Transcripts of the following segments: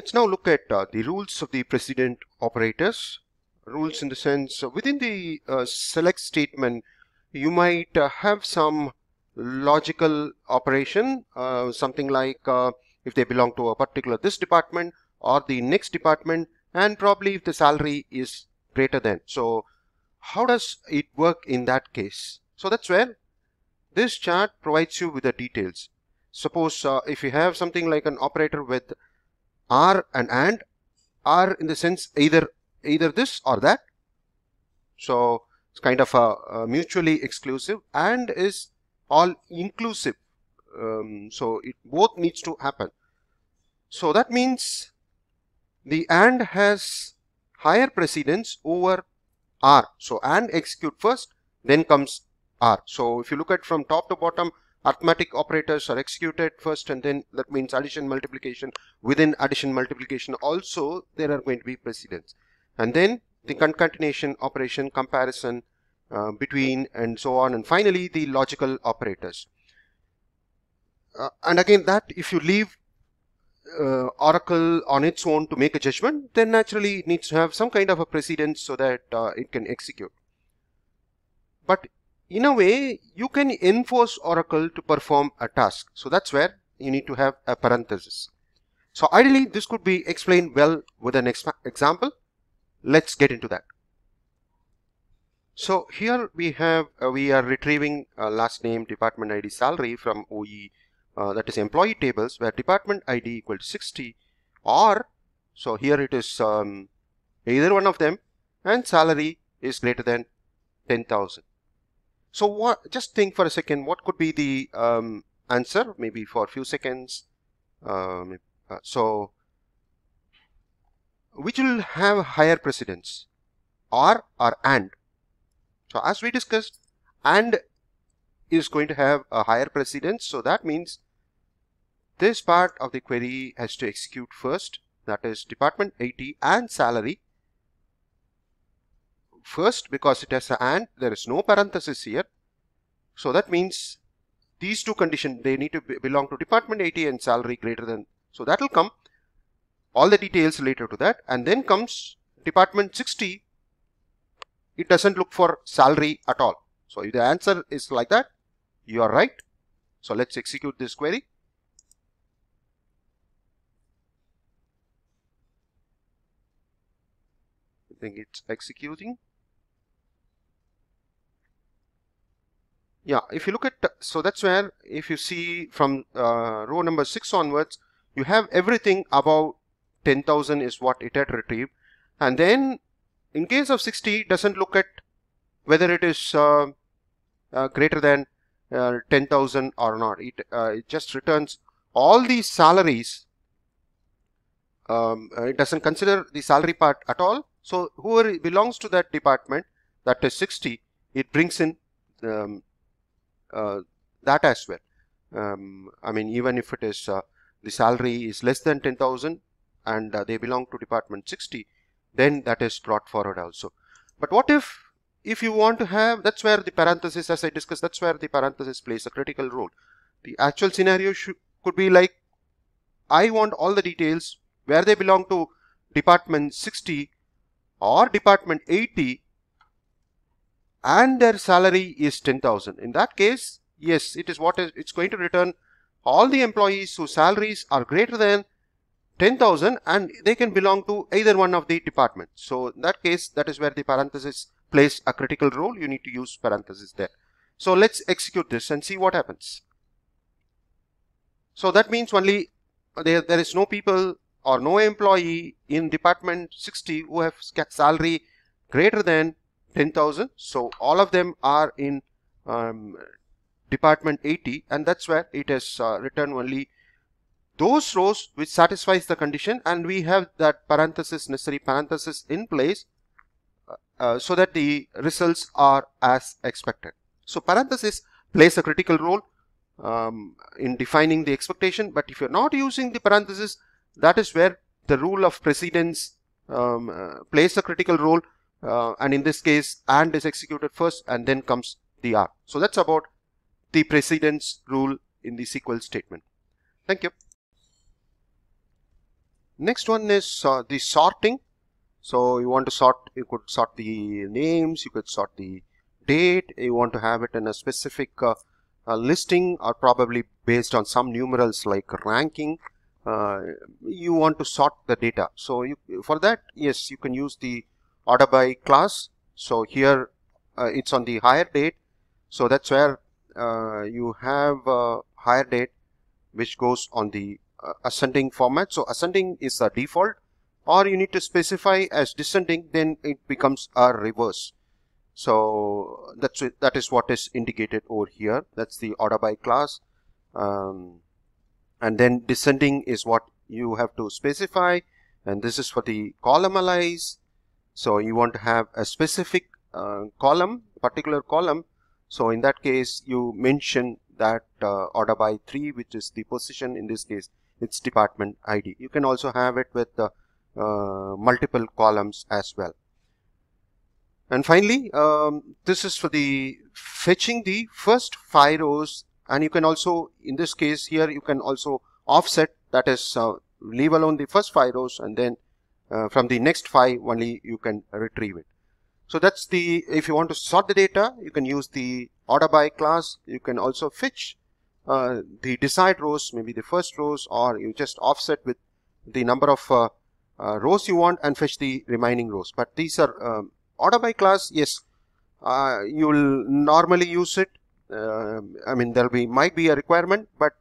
Let's now look at the rules of the precedent operators. Rules in the sense within the select statement, you might have some logical operation, something like if they belong to a particular this department or the next department, and probably if the salary is greater than. So how does it work in that case? So that's where this chart provides you with the details. Suppose if you have something like an operator with R and R in the sense either this or that. So it's kind of a mutually exclusive, and is all inclusive. So it both needs to happen. So that means the AND has higher precedence over R. So AND execute first, then comes R. So if you look at from top to bottom, arithmetic operators are executed first, and then that means addition, multiplication. Within addition, multiplication also there are going to be precedence, and then the concatenation operation, comparison between, and so on, and finally the logical operators. And again, that if you leave Oracle on its own to make a judgment, then naturally it needs to have some kind of a precedence so that it can execute. But in a way, you can enforce Oracle to perform a task. So that's where you need to have a parenthesis. So ideally, this could be explained well with an example. Let's get into that. So here we have, we are retrieving last name, department ID, salary from OE, that is employee tables, where department ID equal to 60, or so here it is either one of them, and salary is greater than 10,000. So what? Just think for a second, what could be the answer? Maybe for a few seconds. So which will have higher precedence, or AND? So as we discussed, AND is going to have a higher precedence. So that means this part of the query has to execute first, that is department 80 and salary first, because it has an AND, there is no parenthesis here. So that means these two conditions, they need to belong to department 80 and salary greater than. So that will come, all the details related to that, and then comes department 60. It doesn't look for salary at all. So if the answer is like that, you are right. So let's execute this query. I think it's executing. Yeah, if you look at, so that's where if you see from row number 6 onwards, you have everything above 10,000 is what it had retrieved. And then in case of 60, it doesn't look at whether it is greater than 10,000 or not. It just returns all these salaries. It doesn't consider the salary part at all. So whoever belongs to that department, that is 60, it brings in that as well. I mean, even if it is the salary is less than 10,000 and they belong to department 60, then that is brought forward also. But what if you want to have, that's where the parenthesis, as I discussed, that's where the parenthesis plays a critical role. The actual scenario could be like, I want all the details where they belong to department 60 or department 80 and their salary is 10,000. In that case, yes, it is what it's going to return all the employees whose salaries are greater than 10,000 and they can belong to either one of the departments. So in that case, that is where the parenthesis plays a critical role. You need to use parenthesis there. So let's execute this and see what happens. So that means only there is no people or no employee in department 60 who have salary greater than 10,000. So all of them are in department 80, and that's where it has returned only those rows which satisfies the condition, and we have that parenthesis, necessary parenthesis in place so that the results are as expected. So parenthesis plays a critical role in defining the expectation, but if you're not using the parenthesis, that is where the rule of precedence plays a critical role, and in this case AND is executed first and then comes the R. So that's about the precedence rule in the SQL statement. Thank you. Next one is the sorting. So you want to sort, you could sort the names, you could sort the date, you want to have it in a specific listing, or probably based on some numerals like ranking. You want to sort the data. So for that, yes, you can use the order by class. So here it's on the higher date. So that's where you have higher date, which goes on the ascending format. So ascending is the default, or you need to specify as descending, then it becomes a reverse. So that's it. That is what is indicated over here. That's the order by class. And then descending is what you have to specify, and this is for the column allies. So you want to have a specific column, particular column. So in that case, you mention that order by 3, which is the position. In this case, it's department ID. You can also have it with multiple columns as well. And finally, this is for the fetching the first 5 rows, and you can also, in this case here, you can also offset, that is leave alone the first 5 rows, and then from the next 5 only you can retrieve it. So that's the, if you want to sort the data, you can use the order by class. You can also fetch the desired rows, maybe the first rows, or you just offset with the number of rows you want and fetch the remaining rows. But these are order by class, yes, you will normally use it. I mean, might be a requirement, but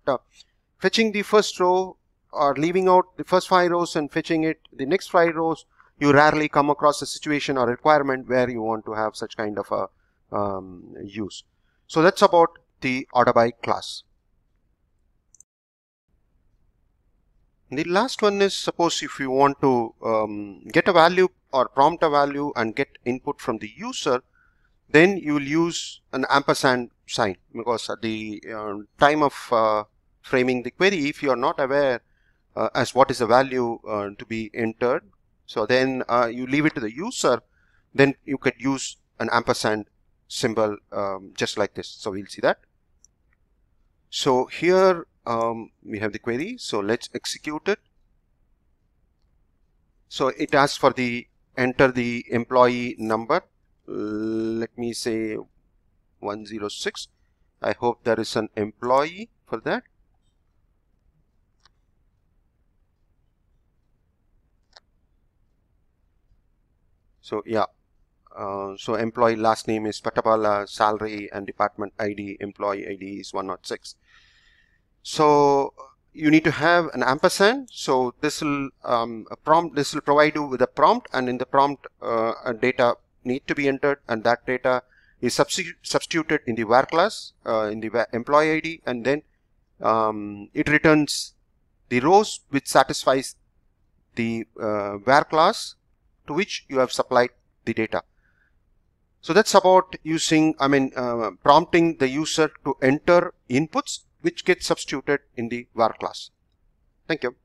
fetching the first row or leaving out the first 5 rows and fetching it the next 5 rows, you rarely come across a situation or requirement where you want to have such kind of a use. So that's about the order by class. The last one is, suppose if you want to get a value or prompt a value and get input from the user, then you will use an ampersand sign, because at the time of framing the query, if you are not aware as what is the value to be entered, so then you leave it to the user, then you could use an ampersand symbol just like this. So we'll see that. So here we have the query. So let's execute it. So it asks for the enter the employee number. Let me say 106. I hope there is an employee for that. So yeah, so employee last name is Patapala, salary and department ID, employee ID is 106. So you need to have an ampersand. So this will this will provide you with a prompt, and in the prompt data need to be entered, and that data is substituted in the var class in the employee ID, and then it returns the rows which satisfies the var class to which you have supplied the data. So that's about using, prompting the user to enter inputs which get substituted in the var class. Thank you.